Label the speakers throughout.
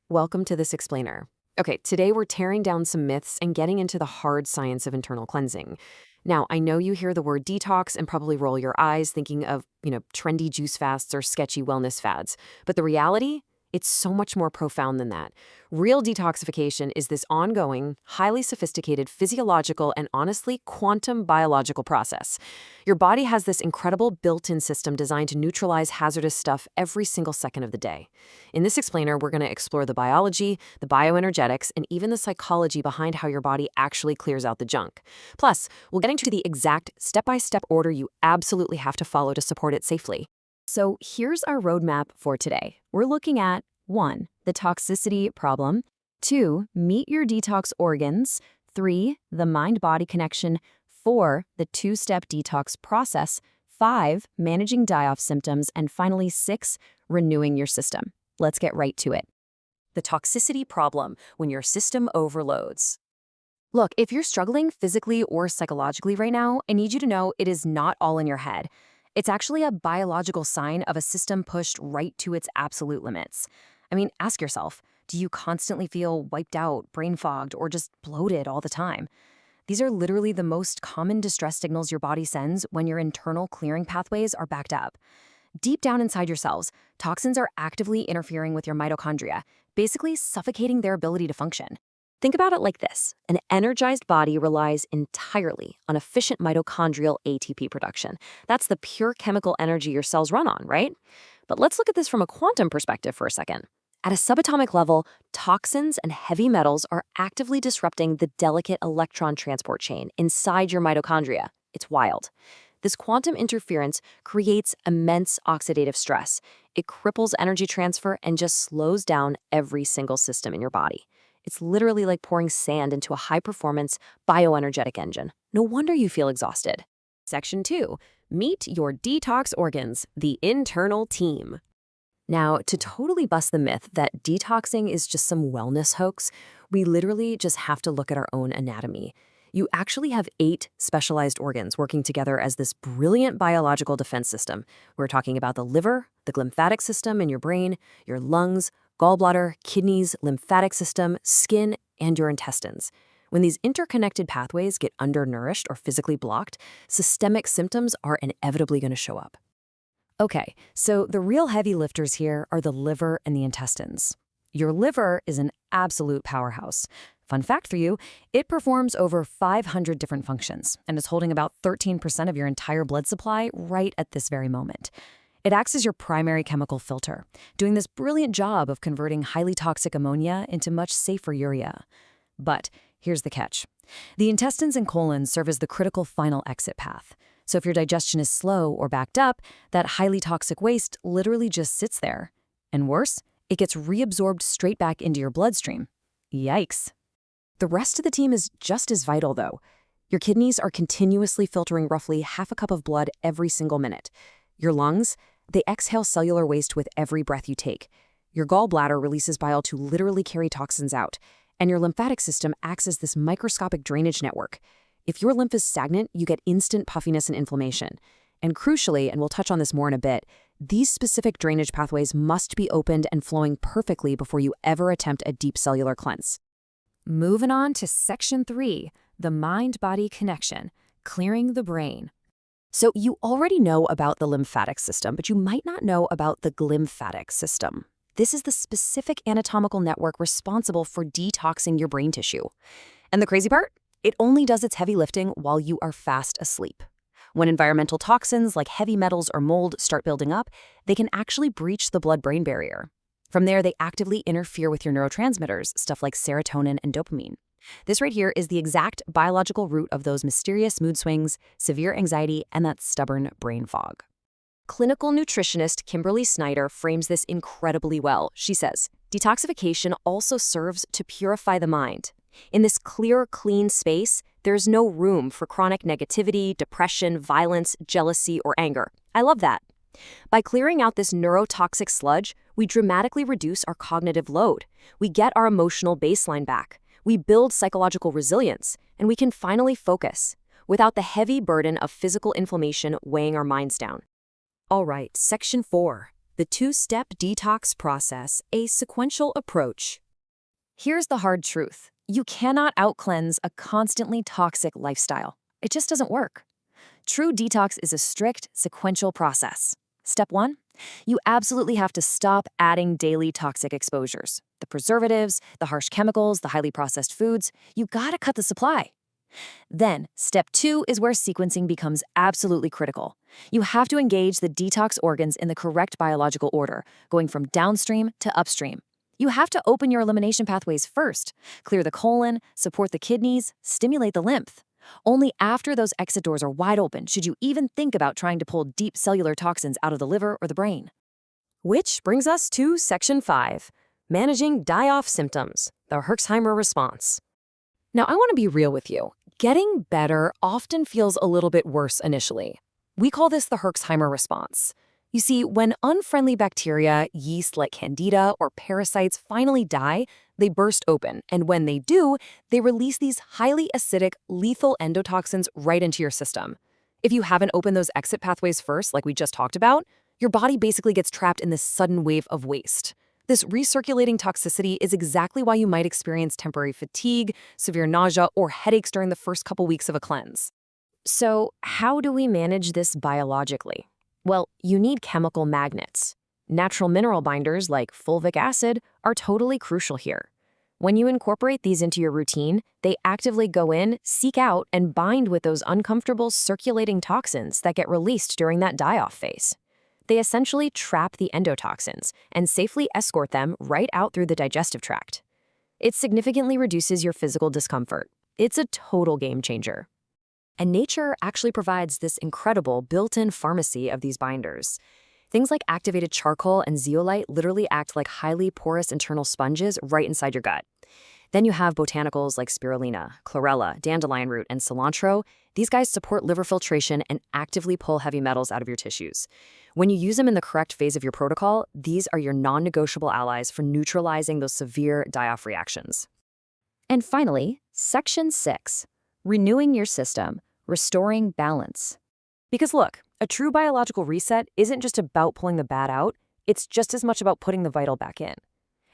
Speaker 1: Welcome to this explainer. Okay, today we're tearing down some myths and getting into the hard science of internal cleansing. Now, I know you hear the word detox and probably roll your eyes thinking of, trendy juice fasts or sketchy wellness fads. But the reality? It's so much more profound than that. Real detoxification is this ongoing, highly sophisticated physiological and honestly quantum biological process. Your body has this incredible built-in system designed to neutralize hazardous stuff every single second of the day. In this explainer, we're going to explore the biology, the bioenergetics, and even the psychology behind how your body actually clears out the junk. Plus, we'll get into the exact step-by-step order you absolutely have to follow to support it safely. So here's our roadmap for today. We're looking at 1. The toxicity problem, 2. Meet your detox organs, 3. The mind-body connection, 4. The two-step detox process, 5. Managing die-off symptoms, and finally 6. Renewing your system. Let's get right to it. The toxicity problem, when your system overloads. Look, if you're struggling physically or psychologically right now, I need you to know it is not all in your head. It's actually a biological sign of a system pushed right to its absolute limits. I mean, ask yourself, do you constantly feel wiped out, brain fogged, or just bloated all the time? These are literally the most common distress signals your body sends when your internal clearing pathways are backed up. Deep down inside your cells, toxins are actively interfering with your mitochondria, basically suffocating their ability to function. Think about it like this. An energized body relies entirely on efficient mitochondrial ATP production. That's the pure chemical energy your cells run on, right? But let's look at this from a quantum perspective for a second. At a subatomic level, toxins and heavy metals are actively disrupting the delicate electron transport chain inside your mitochondria. It's wild. This quantum interference creates immense oxidative stress. It cripples energy transfer and just slows down every single system in your body. It's literally like pouring sand into a high-performance bioenergetic engine. No wonder you feel exhausted. Section 2. Meet your detox organs, the internal team. Now, to totally bust the myth that detoxing is just some wellness hoax, we literally just have to look at our own anatomy. You actually have 8 specialized organs working together as this brilliant biological defense system. We're talking about the liver, the lymphatic system in your brain, your lungs, gallbladder, kidneys, lymphatic system, skin, and your intestines. When these interconnected pathways get undernourished or physically blocked, systemic symptoms are inevitably going to show up. Okay, so the real heavy lifters here are the liver and the intestines. Your liver is an absolute powerhouse. Fun fact for you, it performs over 500 different functions and is holding about 13% of your entire blood supply right at this very moment. It acts as your primary chemical filter, doing this brilliant job of converting highly toxic ammonia into much safer urea. But here's the catch. The intestines and colon serve as the critical final exit path. So if your digestion is slow or backed up, that highly toxic waste literally just sits there. And worse, it gets reabsorbed straight back into your bloodstream. Yikes. The rest of the team is just as vital, though. Your kidneys are continuously filtering roughly half a cup of blood every single minute. Your lungs, they exhale cellular waste with every breath you take. Your gallbladder releases bile to literally carry toxins out. And your lymphatic system acts as this microscopic drainage network. If your lymph is stagnant, you get instant puffiness and inflammation. And crucially, and we'll touch on this more in a bit, these specific drainage pathways must be opened and flowing perfectly before you ever attempt a deep cellular cleanse. Moving on to Section 3, the mind-body connection, clearing the brain. So you already know about the lymphatic system, but you might not know about the glymphatic system. This is the specific anatomical network responsible for detoxing your brain tissue. And the crazy part? It only does its heavy lifting while you are fast asleep. When environmental toxins like heavy metals or mold start building up, they can actually breach the blood-brain barrier. From there, they actively interfere with your neurotransmitters, stuff like serotonin and dopamine. This right here is the exact biological root of those mysterious mood swings, severe anxiety, and that stubborn brain fog. Clinical nutritionist Kimberly Snyder frames this incredibly well. She says, detoxification also serves to purify the mind. In this clear, clean space, there's no room for chronic negativity, depression, violence, jealousy, or anger. I love that. By clearing out this neurotoxic sludge, we dramatically reduce our cognitive load. We get our emotional baseline back. We build psychological resilience, and we can finally focus without the heavy burden of physical inflammation weighing our minds down. All right, Section 4,
Speaker 2: The two-step detox process, a sequential approach.
Speaker 1: Here's the hard truth. You cannot out-cleanse a constantly toxic lifestyle. It just doesn't work. True detox is a strict, sequential process. Step 1, you absolutely have to stop adding daily toxic exposures. The preservatives, the harsh chemicals, the highly processed foods, you gotta cut the supply. Then, step 2 is where sequencing becomes absolutely critical. You have to engage the detox organs in the correct biological order, going from downstream to upstream. You have to open your elimination pathways first, clear the colon, support the kidneys, stimulate the lymph. Only after those exit doors are wide open should you even think about trying to pull deep cellular toxins out of the liver or the brain. Which brings us to Section 5, Managing Die-Off Symptoms, the Herxheimer Response. Now, I want to be real with you. Getting better often feels a little bit worse initially. We call this the Herxheimer response. You see, when unfriendly bacteria, yeast like Candida, or parasites finally die, they burst open, and when they do, they release these highly acidic, lethal endotoxins right into your system. If you haven't opened those exit pathways first, like we just talked about, your body basically gets trapped in this sudden wave of waste. This recirculating toxicity is exactly why you might experience temporary fatigue, severe nausea, or headaches during the first couple weeks of a cleanse. So, how do we manage this biologically? Well, you need chemical magnets. Natural mineral binders like fulvic acid are totally crucial here. When you incorporate these into your routine, they actively go in, seek out, and bind with those uncomfortable circulating toxins that get released during that die-off phase. They essentially trap the endotoxins and safely escort them right out through the digestive tract. It significantly reduces your physical discomfort. It's a total game changer. And nature actually provides this incredible built-in pharmacy of these binders. Things like activated charcoal and zeolite literally act like highly porous internal sponges right inside your gut. Then you have botanicals like spirulina, chlorella, dandelion root, and cilantro. These guys support liver filtration and actively pull heavy metals out of your tissues. When you use them in the correct phase of your protocol, these are your non-negotiable allies for neutralizing those severe die-off reactions. And finally, Section 6, Renewing your system, restoring balance. Because look, a true biological reset isn't just about pulling the bad out, it's just as much about putting the vital back in.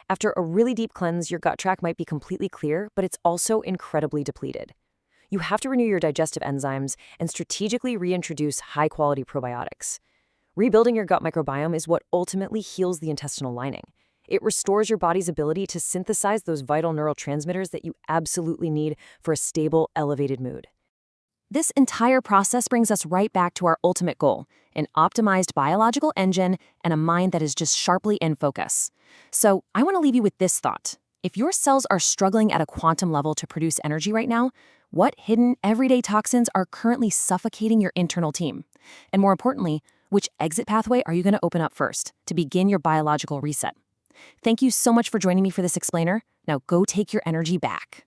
Speaker 1: After a really deep cleanse, your gut tract might be completely clear, but it's also incredibly depleted. You have to renew your digestive enzymes and strategically reintroduce high-quality probiotics. Rebuilding your gut microbiome is what ultimately heals the intestinal lining. It restores your body's ability to synthesize those vital neurotransmitters that you absolutely need for a stable, elevated mood. This entire process brings us right back to our ultimate goal, an optimized biological engine and a mind that is just sharply in focus. So I want to leave you with this thought. If your cells are struggling at a quantum level to produce energy right now, what hidden, everyday toxins are currently suffocating your internal team? And more importantly, which exit pathway are you going to open up first to begin your biological reset? Thank you so much for joining me for this explainer. Now go take your energy back.